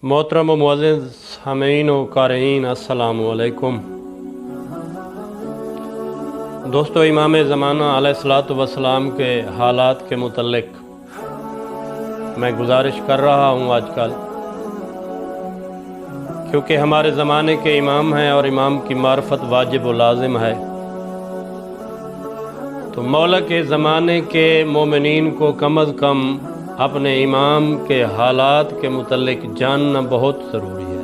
मोहतरम व मुअज़्ज़िज़ सामीईन व क़ारिईन अस्सलामु अलैकुम। दोस्तों, इमाम ज़माना अलैहिस्सलातु वस्सलाम के हालात के मुतल्लिक मैं गुजारिश कर रहा हूँ आजकल, क्योंकि हमारे ज़माने के इमाम हैं और इमाम की मार्फत वाजिब व लाजिम है, तो मौला के ज़माने के मोमिनीन को कम अज़ कम अपने इमाम के हालात के मुतल्लिक जानना बहुत ज़रूरी है।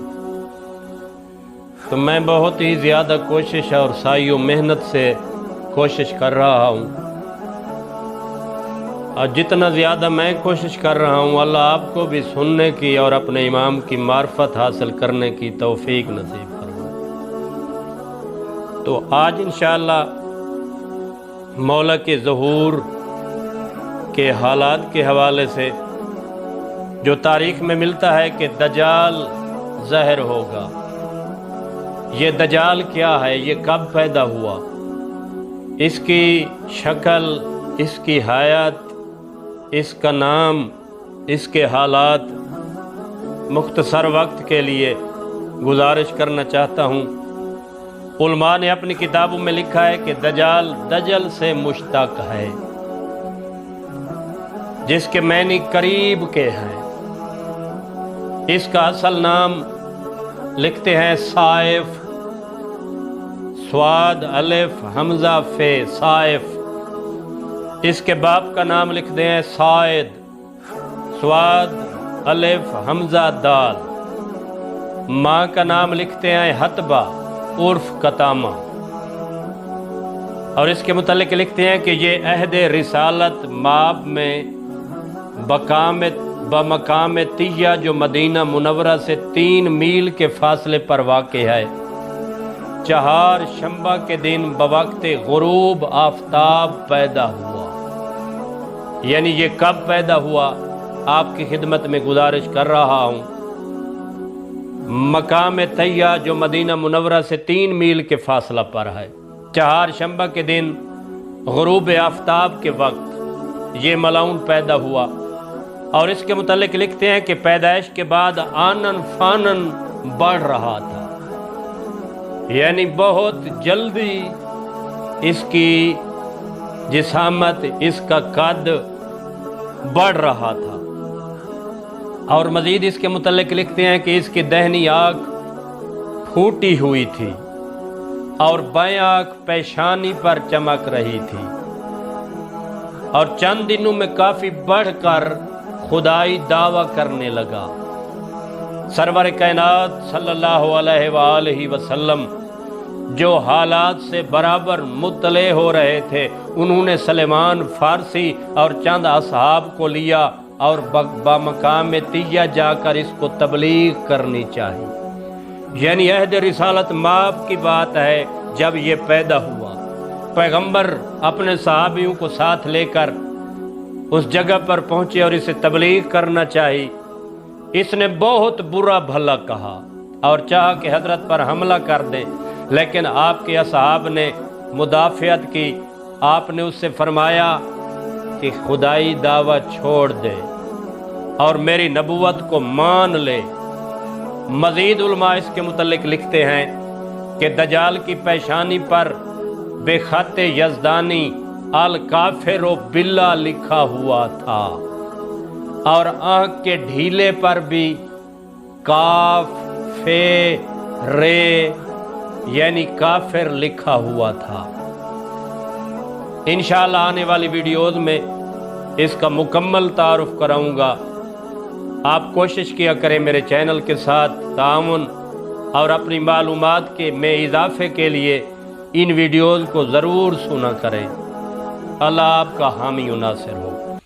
तो मैं बहुत ही ज़्यादा कोशिश और साई व मेहनत से कोशिश कर रहा हूँ, और जितना ज़्यादा मैं कोशिश कर रहा हूँ अल्लाह आपको भी सुनने की और अपने इमाम की मार्फत हासिल करने की तौफीक नसीब फरमाए। तो आज इंशाअल्लाह मौला के ज़हूर के हालात के हवाले से जो तारीख़ में मिलता है कि दज्जाल ज़ाहिर होगा, ये दज्जाल क्या है, ये कब पैदा हुआ, इसकी शक्ल, इसकी हयात, इसका नाम, इसके हालात मुख्तसर वक्त के लिए गुजारिश करना चाहता हूँ। उलमा ने अपनी किताबों में लिखा है कि दज्जाल दजल से मुश्तक है, जिसके मैनी करीब के हैं। इसका असल नाम लिखते हैं साइफ, स्वाद अलिफ हमजा फे साइफ। इसके बाप का नाम लिखते हैं साइद, स्वाद अलिफ हमजा दाल। माँ का नाम लिखते हैं हतबा उर्फ कतामा, और इसके मुतल्लिक लिखते हैं कि ये अहद रिसालत माब में बमकाम तिया जो मदीना मुनव्वरा से 3 मील के फासले पर वाक़े है, 4 शंबा के दिन बवक्ते गुरूब आफताब पैदा हुआ। यानी ये कब पैदा हुआ आपकी खिदमत में गुजारिश कर रहा हूँ। मकाम तिया जो मदीना मुनव्वरा से 3 मील के फासला पर है, 4 शंबा के दिन गुरूब आफताब के वक्त ये मलाउन पैदा हुआ। और इसके मुतल्लिक लिखते हैं कि पैदाइश के बाद आनन फानन बढ़ रहा था, यानी बहुत जल्दी इसकी जिसामत, इसका कद बढ़ रहा था। और मज़ीद इसके मुतल्लिक लिखते हैं कि इसकी दहनी आँख फूटी हुई थी और बाएं आँख पेशानी पर चमक रही थी, और चंद दिनों में काफ़ी बढ़कर खुदाई दावा करने लगा। सरवर कायनात सल्लल्लाहु अलैहि वसल्लम जो हालात से बराबर मुत्तले हो रहे थे, उन्होंने सलेमान फारसी और चंद असहाब को लिया और बमकाम तिया जाकर इसको तबलीग करनी चाहिए। यानी अहद रिसालत माप की बात है, जब ये पैदा हुआ पैगंबर अपने सहाबियों को साथ लेकर उस जगह पर पहुंचे और इसे तबलीग करना चाहिए। इसने बहुत बुरा भला कहा और चाहा कि हजरत पर हमला कर दे, लेकिन आपके असहाब ने मुदाफ़ियत की। आपने उससे फरमाया कि खुदाई दावा छोड़ दे और मेरी नबूवत को मान ले। मज़ीद उलमा इसके मुतल्लिक लिखते हैं कि दज्जाल की पेशानी पर बेखते यज़दानी अल काफिर बिल्ला लिखा हुआ था, और आँख के ढीले पर भी काफ फे रे यानी काफिर लिखा हुआ था। इंशाअल्लाह आने वाली वीडियोज़ में इसका मुकम्मल तारुफ कराऊंगा। आप कोशिश किया करें मेरे चैनल के साथ ताउन और अपनी मालूमात के में इजाफे के लिए इन वीडियोज़ को ज़रूर सुना करें। अल्लाह आपका हामी व नासिर हो।